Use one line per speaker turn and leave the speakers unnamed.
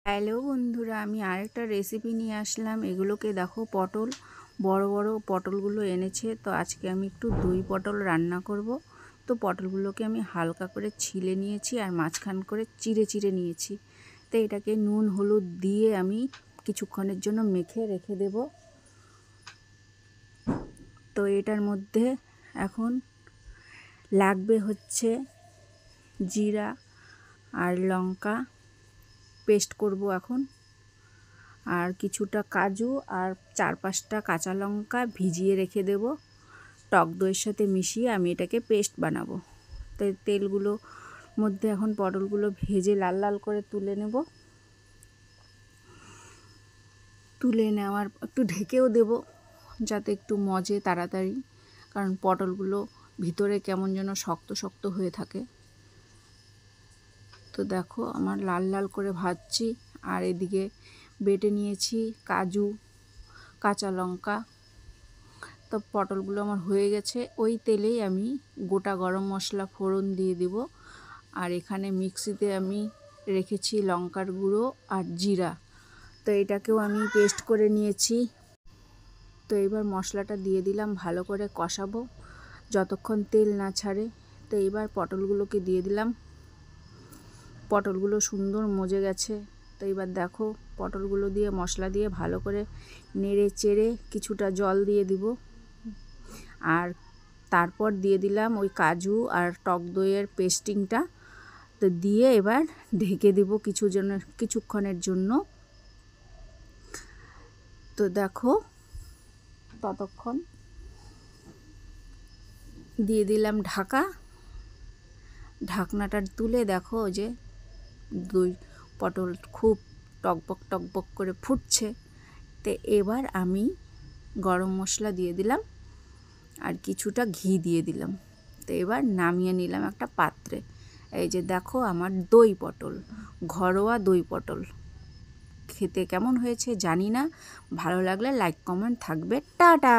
Hello বন্ধুরা, আমি আরেকটা রেসিপি নিয়ে আসলাম। এগুলোকে দেখো, পটল, বড় বড় পটলগুলো এনেছে। তো আজকে আমি একটু দই পটল রান্না করব। তো পটলগুলোকে আমি হালকা করে ছিলে নিয়েছি আর মাঝখান করে চিড়ে চিড়ে নিয়েছি। তো এটাকে নুন হলুদ দিয়ে আমি কিছুক্ষণের জন্য মেখে রেখে দেব। তো এটার মধ্যে এখন লাগবে হচ্ছে জিরা আর লঙ্কা পেস্ট করব এখন, আর কিছুটা কাজু আর 4-5টা কাঁচা লঙ্কা ভিজিয়ে রেখে দেব। টক দইয়ের সাথে মিশিয়ে আমি এটাকে পেস্ট বানাবো। তো তেলগুলো মধ্যে এখন পটলগুলো ভেজে লাল লাল করে তুলে নেব। তুলে নেওয়ার একটু ঢেকেও দেব যাতে একটু মজে তাড়াতাড়ি, কারণ পটলগুলো ভিতরে কেমন যেন শক্ত শক্ত হয়ে থাকে। তো দেখো, আমার লাল লাল করে ভাজছি। আর এদিকে বেটে নিয়েছি কাজু, কাঁচা লঙ্কা। তো পটলগুলো আমার হয়ে গেছে। ওই তেলেই আমি গোটা গরম মশলা ফোড়ন দিয়ে দেব। আর এখানে মিক্সিতে আমি রেখেছি লঙ্কার গুঁড়ো আর জিরা। তো এটাকেও আমি পেস্ট করে নিয়েছি। তো এবার মশলাটা দিয়ে দিলাম, ভালো করে কষাবো যতক্ষণ তেল না ছাড়ে। তো এবার পটলগুলোকে দিয়ে দিলাম। পটলগুলো সুন্দর মজে গেছে। তো এবার দেখো, পটলগুলো দিয়ে মশলা দিয়ে ভালো করে নেড়ে চেড়ে কিছুটা জল দিয়ে দিব। আর তারপর দিয়ে দিলাম ওই কাজু আর টক দইয়ের পেস্টিংটা। তো দিয়ে এবার ঢেকে দেব কিছুক্ষণের জন্য। তো দেখো, ততক্ষণ দিয়ে দিলাম ঢাকা। ঢাকনাটা তুলে দেখো যে দই পটল খুব টকবক টকবক করে ফুটছে। তো এবার আমি গরম মশলা দিয়ে দিলাম আর কিছুটা ঘি দিয়ে দিলাম। তো এবার নামিয়ে নিলাম একটা পাত্রে। এই যে দেখো, আমার দই পটল, ঘরোয়া দই পটল। খেতে কেমন হয়েছে জানি না, ভালো লাগলে লাইক কমেন্ট থাকবে। টাটা।